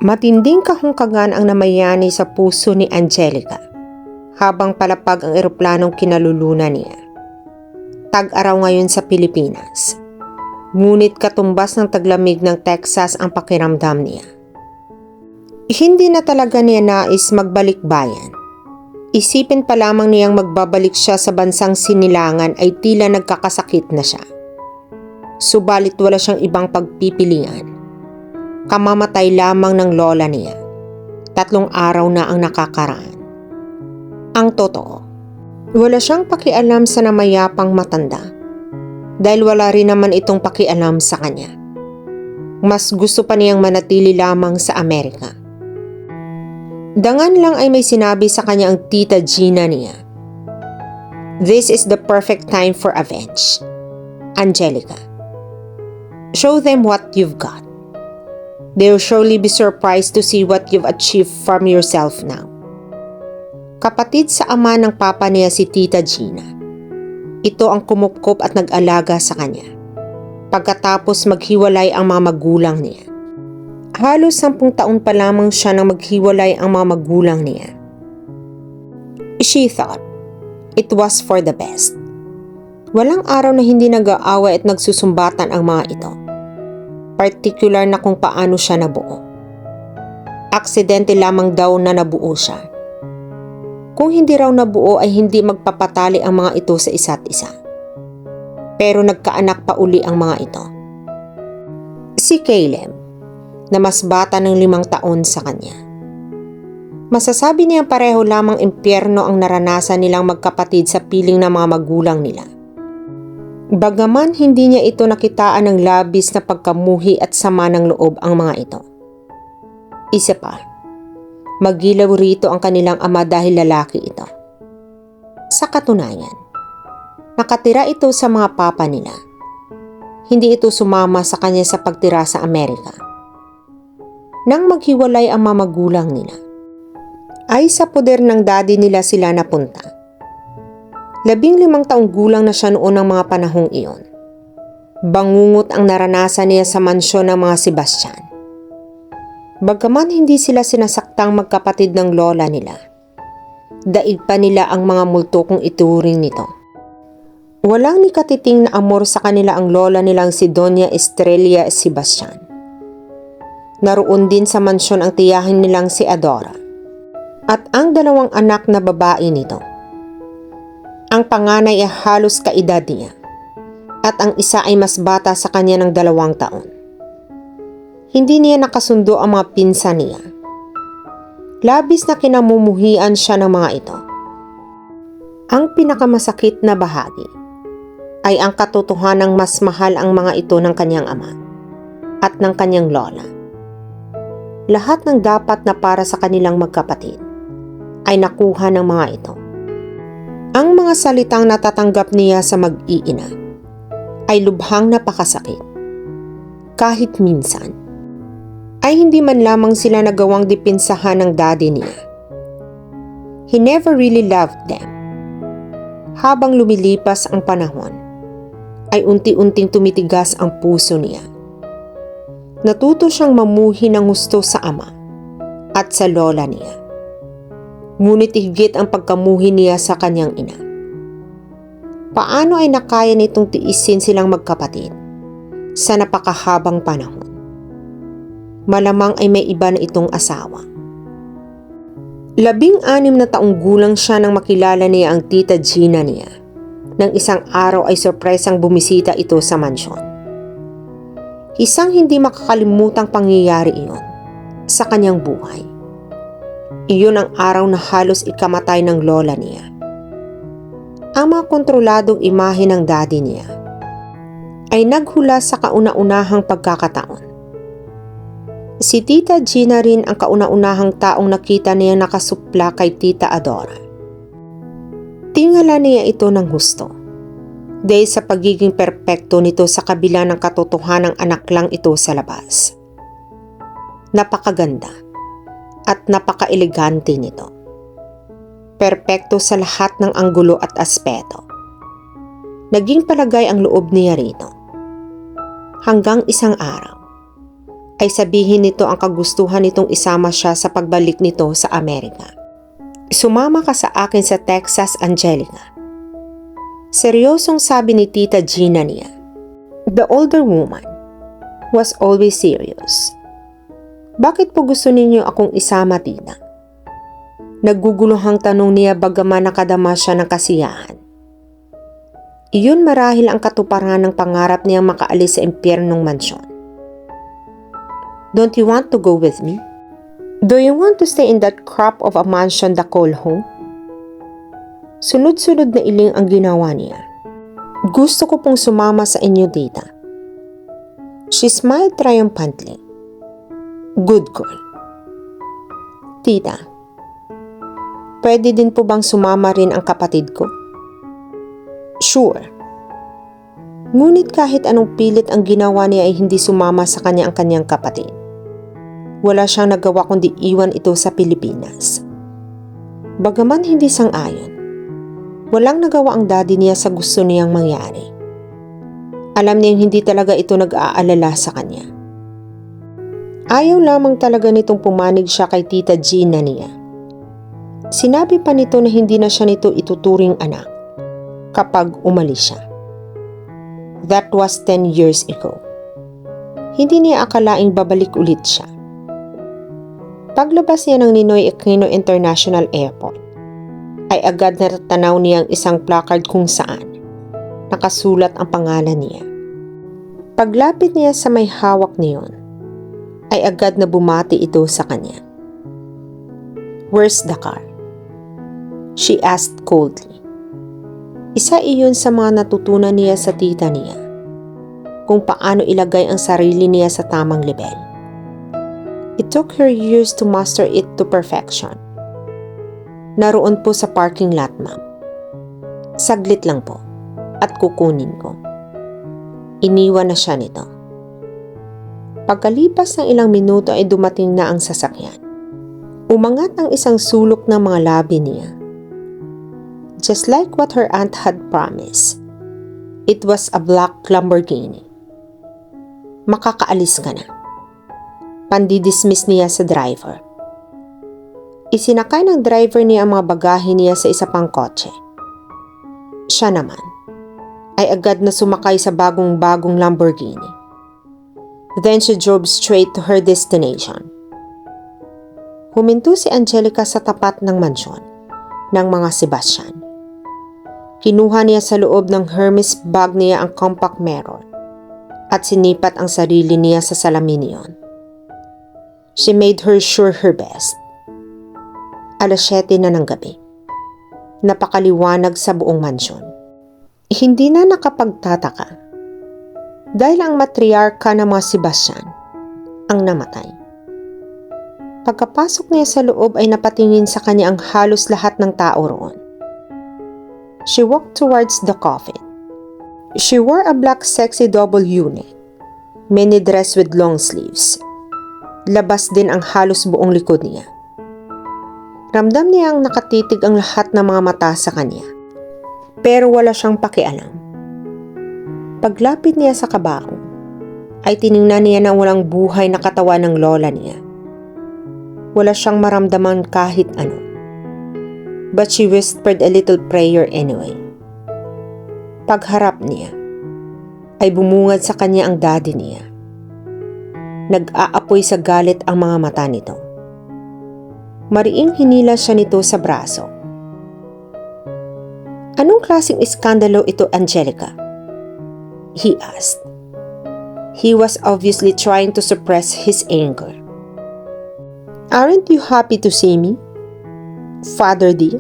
Matinding kahungkagan ang namayani sa puso ni Angelica habang palapag ang eroplanong kinalulunan niya. Tag-araw ngayon sa Pilipinas, ngunit katumbas ng taglamig ng Texas ang pakiramdam niya. Hindi na talaga niya nais magbalik bayan. Isipin pa lamang niyang magbabalik siya sa bansang sinilangan ay tila nagkakasakit na siya. Subalit wala siyang ibang pagpipilian. Kamamatay lamang ng lola niya. 3 araw na ang nakakaraan. Ang totoo, wala siyang pakialam sa namayapang matanda dahil wala rin naman itong pakialam sa kanya. Mas gusto pa niyang manatili lamang sa Amerika. Dangan lang ay may sinabi sa kanya ang tita Gina niya. This is the perfect time for revenge. Angelica, show them what you've got. They'll surely be surprised to see what you've achieved from yourself now. Kapatid sa ama ng papa niya si Tita Gina. Ito ang kumupkop at nag-alaga sa kanya. Pagkatapos maghiwalay ang mga magulang niya. Halos 10 taon pa lamang siya nang maghiwalay ang mga magulang niya. She thought it was for the best. Walang araw na hindi nag-aaway at nagsusumbatan ang mga ito. Particular na kung paano siya nabuo. Aksidente lamang daw na nabuo siya. Kung hindi raw nabuo ay hindi magpapatali ang mga ito sa isa't isa. Pero nagkaanak pa uli ang mga ito. Si Caleb, na mas bata ng 5 taon sa kanya. Masasabi niyang pareho lamang impyerno ang naranasan nilang magkapatid sa piling ng mga magulang nila. Bagaman hindi niya ito nakitaan ng labis na pagkamuhi at sama ng loob ang mga ito. Isa pa, magilaw rito ang kanilang ama dahil lalaki ito. Sa katunayan, nakatira ito sa mga papa nila. Hindi ito sumama sa kanya sa pagtira sa Amerika. Nang maghiwalay ang mga magulang nila, ay sa poder ng daddy nila sila napunta. 15 taong gulang na siya noon ng mga panahong iyon. Bangungot ang naranasan niya sa mansyon ng mga Sebastian. Bagaman hindi sila sinasaktang magkapatid ng lola nila, daig pa nila ang mga multo kung ituring nito. Walang nikatiting na amor sa kanila ang lola nilang si Doña Estrella Sebastian. Naroon din sa mansyon ang tiyahin nilang si Adora at ang 2 anak na babae nito. Ang panganay ay halos kaedad niya at ang isa ay mas bata sa kanya ng 2 taon. Hindi niya nakasundo ang mga pinsan niya. Labis na kinamumuhian siya ng mga ito. Ang pinakamasakit na bahagi ay ang katotohanang mas mahal ang mga ito ng kanyang ama at ng kanyang lola. Lahat ng dapat na para sa kanilang magkapatid ay nakuha ng mga ito. Ang mga salitang natatanggap niya sa mag-iina ay lubhang napakasakit. Kahit minsan, ay hindi man lamang sila nagawang dipinsahan ng daddy niya. He never really loved them. Habang lumilipas ang panahon, ay unti-unting tumitigas ang puso niya. Natuto siyang mamuhi ng gusto sa ama at sa lola niya. Ngunit higit ang pagkamuhi niya sa kanyang ina. Paano ay nakaya nitong tiisin silang magkapatid sa napakahabang panahon? Malamang ay may iba na itong asawa. 16 na taong gulang siya nang makilala niya ang tita Gina niya. Nang isang araw ay surpresang bumisita ito sa mansyon. Isang hindi makakalimutang pangyayari iyon sa kanyang buhay. Iyon ang araw na halos ikamatay ng lola niya. Ang mga kontroladong imahe ng daddy niya ay naghula sa kauna-unahang pagkakataon. Si Tita Gina rin ang kauna-unahang taong nakita niya nakasupla kay Tita Adora. Tingala niya ito ng gusto dahil sa pagiging perpekto nito sa kabila ng katotohanang anak lang ito sa labas. Napakaganda at napaka-elegante nito. Perpekto sa lahat ng anggulo at aspeto. Naging palagay ang loob niya rito. Hanggang isang araw, ay sabihin nito ang kagustuhan nitong isama siya sa pagbalik nito sa Amerika. Sumama ka sa akin sa Texas, Angelica. Seryosong sabi ni Tita Gina niya. The older woman was always serious. Bakit po gusto ninyo akong isama, tita? Nagguguluhang tanong niya bagaman nakadama siya ng kasiyahan. Iyon marahil ang katuparan ng pangarap niyang makaalis sa impyernong mansyon. Don't you want to go with me? Do you want to stay in that crap of a mansion they call home? Sunod-sunod na iling ang ginawa niya. Gusto ko pong sumama sa inyo, tita. She smiled triumphantly. Good girl. Tita, pwede din po bang sumama rin ang kapatid ko? Sure. Ngunit kahit anong pilit ang ginawa niya ay hindi sumama sa kanya ang kanyang kapatid. Wala siyang nagawa kundi iwan ito sa Pilipinas. Bagaman hindi sang-ayon, walang nagawa ang daddy niya sa gusto niyang mangyari. Alam niyang hindi talaga ito nag-aalala sa kanya. Ayaw lamang talaga nitong pumanig siya kay Tita Gina niya. Sinabi pa nito na hindi na siya nito ituturing anak kapag umalis siya. That was 10 years ago. Hindi niya akalaing babalik ulit siya. Paglabas niya ng Ninoy Aquino International Airport, ay agad natanaw niya ang isang placard kung saan nakasulat ang pangalan niya. Paglapit niya sa may hawak niyon, ay agad na bumati ito sa kanya. Where's the car? She asked coldly. Isa iyon sa mga natutunan niya sa tita niya, kung paano ilagay ang sarili niya sa tamang level. It took her years to master it to perfection. Naroon po sa parking lot, ma'am. Saglit lang po, at kukunin ko. Iniwan na siya nito. Pagkalipas ng ilang minuto ay dumating na ang sasakyan. Umangat ang isang sulok ng mga labi niya. Just like what her aunt had promised, it was a black Lamborghini. Makakaalis ka na. Pandidismiss niya sa driver. Isinakay ng driver niya ang mga bagahe niya sa isa pang kotse. Siya naman ay agad na sumakay sa bagong-bagong Lamborghini. Then she drove straight to her destination. Huminto si Angelica sa tapat ng mansyon ng mga Sebastian. Kinuha niya sa loob ng Hermes bag niya ang compact mirror at sinipat ang sarili niya sa salamin niyon. She made her sure her best. 7:00 na ng gabi. Napakaliwanag sa buong mansyon. Hindi na nakapagtataka dahil ang matriarka ng mga Sebastian ang namatay. Pagkapasok niya sa loob ay napatingin sa kanya ang halos lahat ng tao roon. She walked towards the coffin. She wore a black sexy double unit, mini dress with long sleeves. Labas din ang halos buong likod niya. Ramdam niya ang nakatitig ang lahat ng mga mata sa kanya, pero wala siyang pakialam. Paglapit niya sa kabaong, ay tiningnan niya na walang buhay na katawan ng lola niya. Wala siyang maramdaman kahit ano. But she whispered a little prayer anyway. Pagharap niya, ay bumungad sa kanya ang daddy niya. Nag-aapoy sa galit ang mga mata nito. Mariing hinila siya nito sa braso. Anong klaseng iskandalo ito, Angelica? He asked. He was obviously trying to suppress his anger. Aren't you happy to see me, Father dear?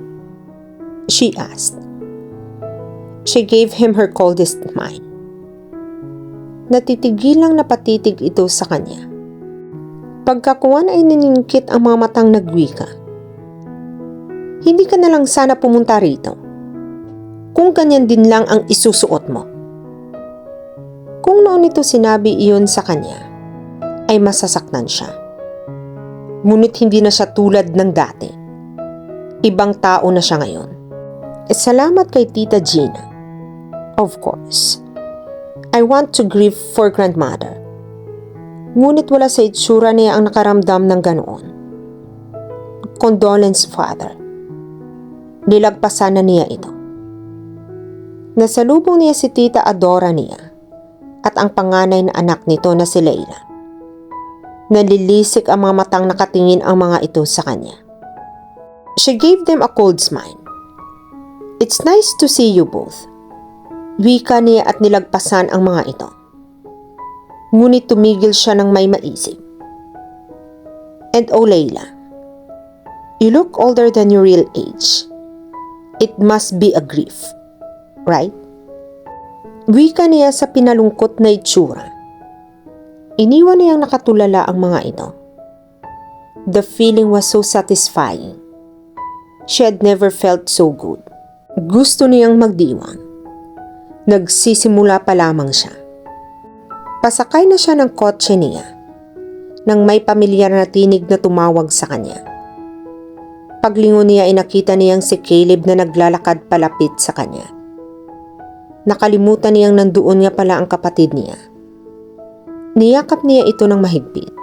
She asked. She gave him her coldest smile. Natitigilang napatitig ito sa kanya. Pagkakuwan ay niningkit ang mga matang nagwika. Hindi ka na lang sana pumunta rito. Kung ganyan din lang ang isusuot mo. Kung noon ito sinabi iyon sa kanya, ay masasaktan siya. Ngunit hindi na siya tulad ng dati. Ibang tao na siya ngayon. Salamat kay Tita Gina. Of course. I want to grieve for grandmother. Ngunit wala sa itsura niya ang nakaramdam ng ganoon. Condolence, Father. Nilagpasan na niya ito. Nasalubong niya si Tita Adora niya at ang panganay na anak nito na si Leila. Nalilisik ang mga matang nakatingin ang mga ito sa kanya. She gave them a cold smile. It's nice to see you both. Wika niya at nilagpasan ang mga ito. Ngunit tumigil siya ng may maisip. And oh Leila, you look older than your real age. It must be a grief, right? Wika niya sa pinalungkot na itsura. Iniwan niyang nakatulala ang mga ito. The feeling was so satisfying. She had never felt so good. Gusto niyang magdiwang. Nagsisimula pa lamang siya. Pasakay na siya ng kotse niya nang may pamilyar na tinig na tumawag sa kanya. Paglingon niya ay nakita niyang si Caleb na naglalakad palapit sa kanya. Nakalimutan niyang nandoon nga pala ang kapatid niya. Niyakap niya ito ng mahigpit.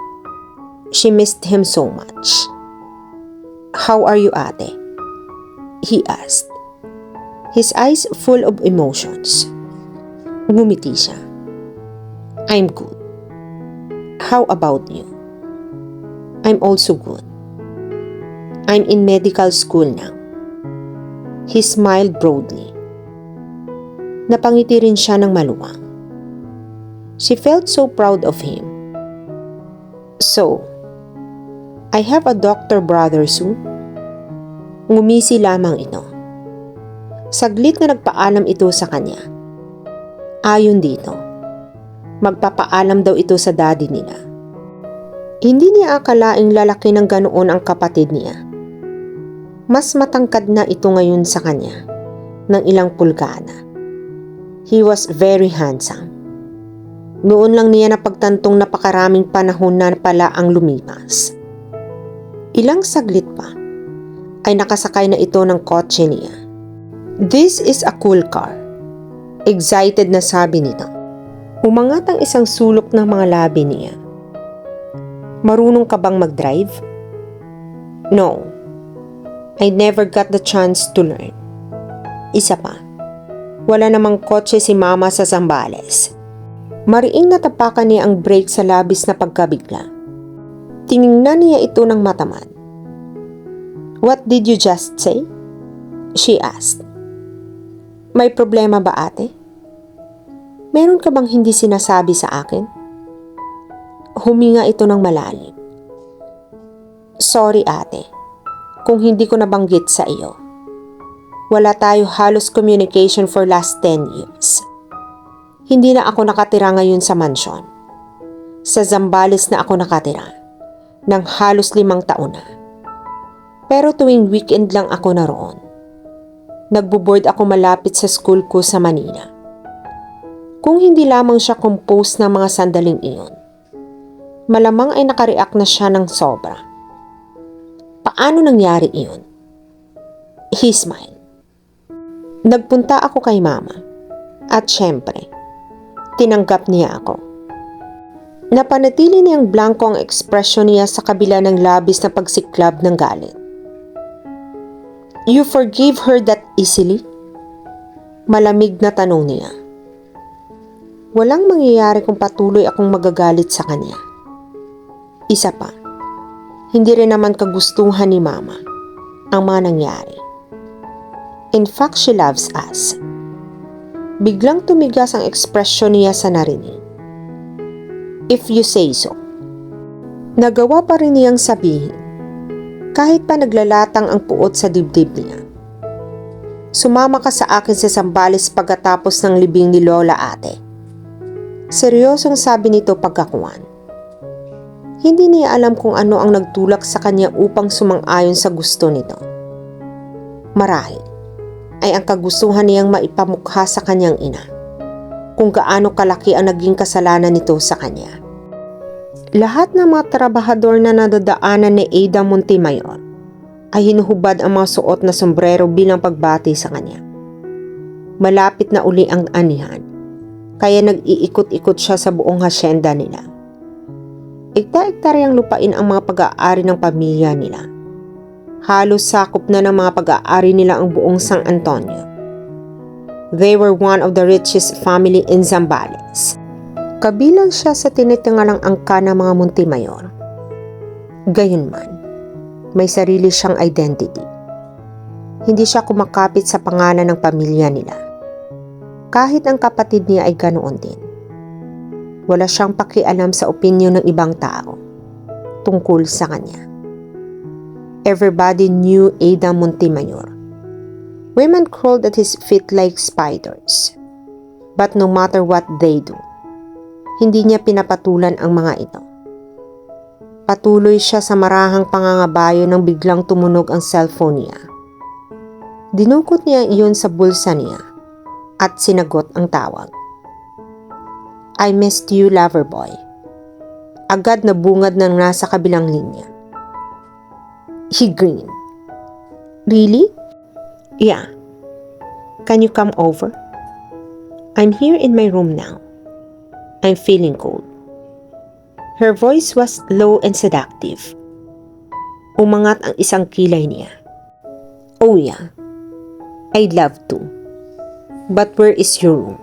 She missed him so much. How are you, ate? He asked. His eyes full of emotions. Ngumiti siya. I'm good. How about you? I'm also good. I'm in medical school now. He smiled broadly. Napangiti rin siya ng maluwang. She felt so proud of him. So, I have a doctor brother soon. Ngumisi lamang ito. Saglit na nagpaalam ito sa kanya. Ayon dito, magpapaalam daw ito sa daddy nila. Hindi niya akalaing lalaki ng ganoon ang kapatid niya. Mas matangkad na ito ngayon sa kanya ng ilang pulgada. He was very handsome. Noon lang niya napagtantong napakaraming panahon na pala ang lumipas. Ilang saglit pa ay nakasakay na ito ng kotse niya. This is a cool car. Excited na sabi nito. Umangat ang isang sulok ng mga labi niya. Marunong ka bang mag-drive? No. I never got the chance to learn. Isa pa, wala namang kotse si mama sa Zambales. Mariing natapakan niya ang brake sa labis na pagkabigla. Tiningnan niya ito ng matamad. What did you just say? She asked. May problema ba, ate? Meron ka bang hindi sinasabi sa akin? Huminga ito ng malalim. Sorry, ate, kung hindi ko nabanggit sa iyo. Wala tayo halos communication for last 10 years. Hindi na ako nakatira ngayon sa mansyon. Sa Zambales na ako nakatira, ng halos 5 taon na. Pero tuwing weekend lang ako naroon. Nagbo-board ako malapit sa school ko sa Manila. Kung hindi lamang siya compose ng mga sandaling iyon, malamang ay nakareact na siya ng sobra. Paano nangyari iyon? He smiled. Nagpunta ako kay mama at syempre, tinanggap niya ako. Napanatili niyang blanco ang ekspresyon niya sa kabila ng labis na pagsiklab ng galit. You forgave her that easily? Malamig na tanong niya. Walang mangyayari kung patuloy akong magagalit sa kanya. Isa pa, hindi rin naman kagustuhan ni mama ang mga nangyari. In fact, she loves us. Biglang tumigas ang ekspresyon niya sa narinig. If you say so. Nagawa pa rin niyang sabihin, kahit pa naglalatang ang puot sa dibdib niya. Sumama ka sa akin sa Zambales pagkatapos ng libing ni Lola, ate. Seryosong sabi nito pagkakuan. Hindi niya alam kung ano ang nagtulak sa kanya upang sumang-ayon sa gusto nito. Marahil ay ang kagustuhan niyang maipamukha sa kanyang ina kung gaano kalaki ang naging kasalanan nito sa kanya. Lahat ng mga trabahador na nadadaanan ni Ada Montemayor ay hinuhubad ang mga suot na sombrero bilang pagbati sa kanya. Malapit na uli ang anihan, kaya nag-iikot-ikot siya sa buong hasyenda nila. Hektar-hektaryang lupain ang mga pag-aari ng pamilya nila. Halos sakop na ng mga pag-aari nila ang buong San Antonio. They were one of the richest family in Zambales. Kabilang siya sa tinitingalang angka ng mga Montemayor. Gayunman, may sarili siyang identity. Hindi siya kumakapit sa pangalan ng pamilya nila. Kahit ang kapatid niya ay ganoon din. Wala siyang pakialam sa opinyon ng ibang tao tungkol sa kanya. Everybody knew Adam Montemayor. Women crawled at his feet like spiders. But no matter what they do, hindi niya pinapatulan ang mga ito. Patuloy siya sa marahang pangangabayo nang biglang tumunog ang cellphone niya. Dinukot niya iyon sa bulsa niya at sinagot ang tawag. I missed you, lover boy. Agad na bungad ng nasa kabilang linya. He grinned. Really? Yeah. Can you come over? I'm here in my room now. I'm feeling cold. Her voice was low and seductive. Umangat ang isang kilay niya. Oh yeah, I'd love to. But where is your room?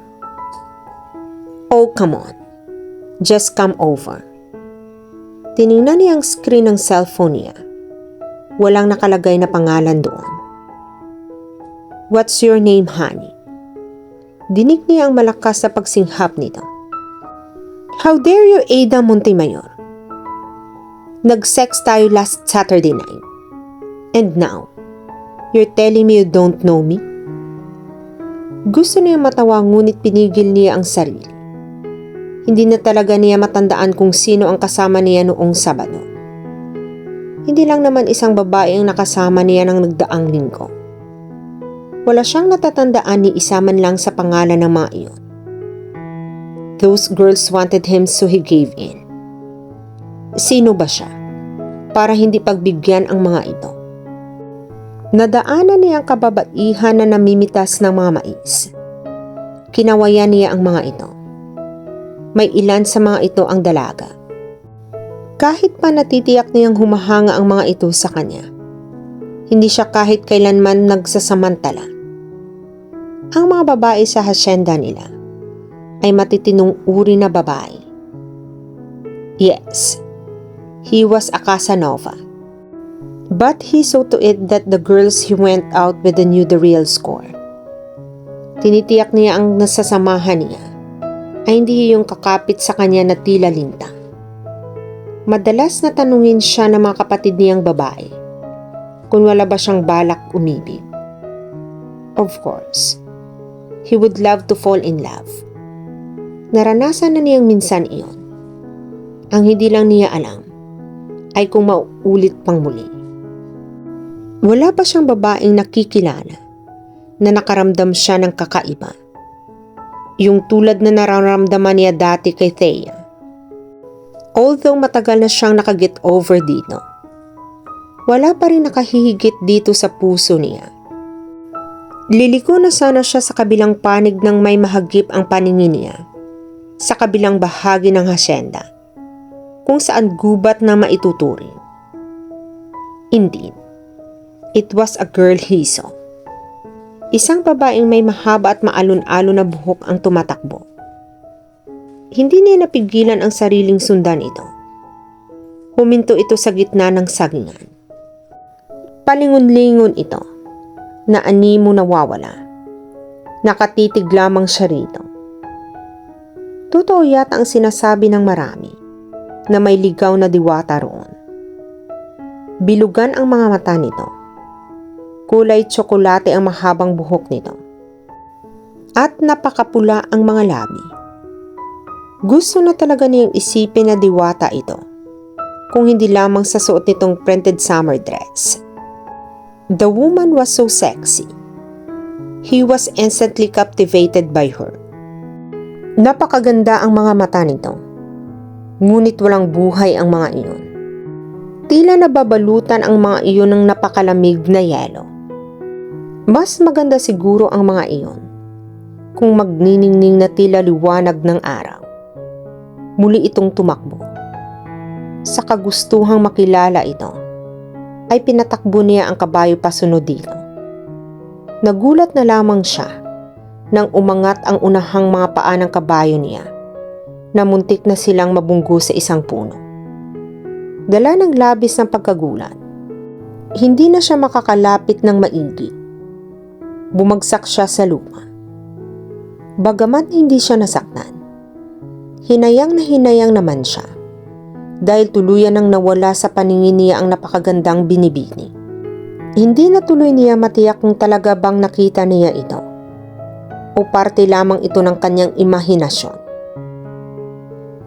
Oh come on, just come over. Tiningnan niya ang screen ng cellphone niya. Walang nakalagay na pangalan doon. What's your name, honey? Dinig niya ang malakas sa pagsinghap nito. How dare you, Ada Montemayor? Nag-sex tayo last Saturday night. And now, you're telling me you don't know me? Gusto niya matawa ngunit pinigil niya ang sarili. Hindi na talaga niya matandaan kung sino ang kasama niya noong Sabado. Hindi lang naman isang babae ang nakasama niya ng nagdaang linggo. Wala siyang natatandaan ni isa man lang sa pangalan ng mga iyon. Those girls wanted him so he gave in. Sino ba siya? Para hindi pagbigyan ang mga ito. Nadaanan niya ang kababaihan na namimitas ng mga mais. Kinawayan niya ang mga ito. May ilan sa mga ito ang dalaga. Kahit pa natitiyak niyang humahanga ang mga ito sa kanya, hindi siya kahit kailanman nagsasamantala. Ang mga babae sa hasyenda nila ay matitinong uri na babae. Yes, he was a Casanova. But he saw to it that the girls he went out with knew the real score. Tinitiyak niya ang nasasamahan niya ay hindi yung kakapit sa kanya na tila lintang. Madalas na tanungin siya ng mga kapatid niyang babae kung wala ba siyang balak umibig. Of course, he would love to fall in love. Naranasan na niyang minsan iyon. Ang hindi lang niya alam ay kung mauulit pang muli. Wala pa siyang babaeng nakikilala na nakaramdam siya ng kakaiba. Yung tulad na nararamdaman niya dati kay Thea. Although matagal na siyang nakaget over dito, wala pa rin nakahihigit dito sa puso niya. Liliko na sana siya sa kabilang panig nang may mahagip ang paningin niya sa kabilang bahagi ng hasyenda, kung saan gubat na maituturing. Indeed, it was a girl he saw. Isang babaeng may mahaba at maalon-alon na buhok ang tumatakbo. Hindi niya napigilan ang sariling sundan ito. Huminto ito sa gitna ng sagingan. Palingon-lingon ito, na animo nawawala. Nakatitig lamang siya rito. Totoo yata ang sinasabi ng marami na may ligaw na diwata roon. Bilugan ang mga mata nito. Kulay tsokolate ang mahabang buhok nito. At napakapula ang mga labi. Gusto na talaga niyang isipin na diwata ito, kung hindi lamang sa suot nitong printed summer dress. The woman was so sexy. He was instantly captivated by her. Napakaganda ang mga mata nito. Ngunit walang buhay ang mga iyon. Tila nababalutan ang mga iyon ng napakalamig na yelo. Mas maganda siguro ang mga iyon kung magniningning na tila liwanag ng araw. Muli itong tumakbo. Sa kagustuhang makilala ito, ay pinatakbo niya ang kabayo pasunod dito. Nagulat na lamang siya nang umangat ang unahang mga paa ng kabayo niya na muntik na silang mabunggo sa isang puno. Dala ng labis ng pagkagulat, hindi na siya makakalapit ng maigi. Bumagsak siya sa lupa. Bagamat hindi siya nasaktan, hinayang naman siya dahil tuluyan nang nawala sa paningin niya ang napakagandang binibini. Hindi na tuloy niya matiyak kung talaga bang nakita niya ito o parte lamang ito ng kanyang imahinasyon.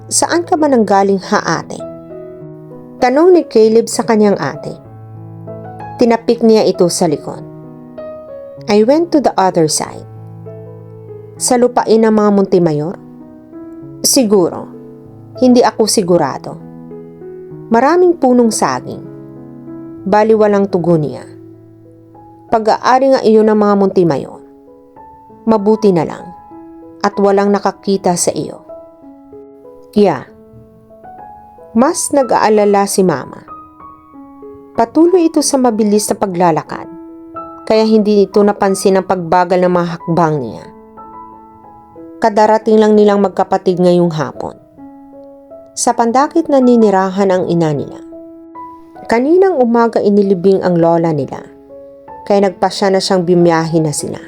"Saan ka ba nanggaling, ha, ate?" Tanong ni Caleb sa kanyang ate. Tinapik niya ito sa likod. "I went to the other side." "Sa lupain ng mga Montemayor?" "Siguro. Hindi ako sigurado. Maraming punong saging." Baliwalang tugon niya. "Pag-aari nga iyon ng mga Montemayor. Mabuti na lang at walang nakakita sa iyo." "Yeah." Mas nag-aalala si Mama. Patuloy ito sa mabilis na paglalakad, kaya hindi ito napansin ang pagbagal ng mga hakbang niya. Kadarating lang nilang magkapatid ngayong hapon. Sa pandakit na ninirahan ang ina nila. Kaninang umaga inilibing ang lola nila, kaya nagpasya na siyang biyahe na sila.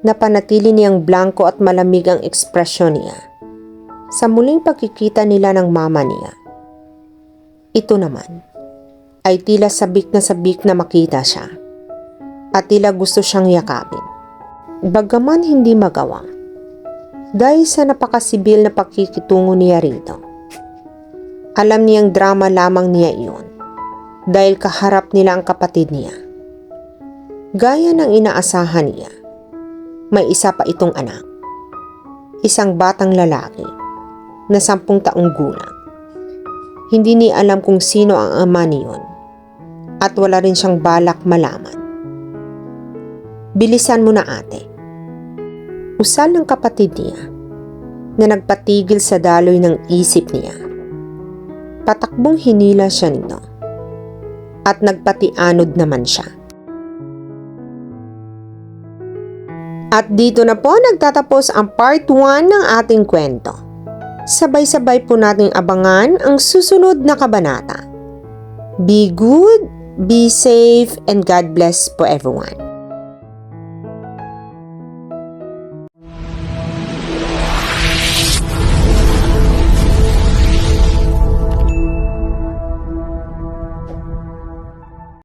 Napanatili niyang blanko at malamig ang ekspresyon niya sa muling pagkikita nila ng mama niya. Ito naman ay tila sabik na makita siya at tila gusto siyang yakapin. Bagaman hindi magawa dahil sa napakasibil na pakikitungo niya rito. Alam niyang drama lamang niya iyon dahil kaharap nila ang kapatid niya. Gaya ng inaasahan niya, may isa pa itong anak, isang batang lalaki na 10 taong gulang. Hindi niya alam kung sino ang ama niyon at wala rin siyang balak malaman. "Bilisan mo na, ate." Usal ng kapatid niya na nagpatigil sa daloy ng isip niya. Patakbong hinila siya nito at nagpatianod naman siya. At dito na po nagtatapos ang part 1 ng ating kwento. Sabay-sabay po nating abangan ang susunod na kabanata. Be good, be safe, and God bless po everyone.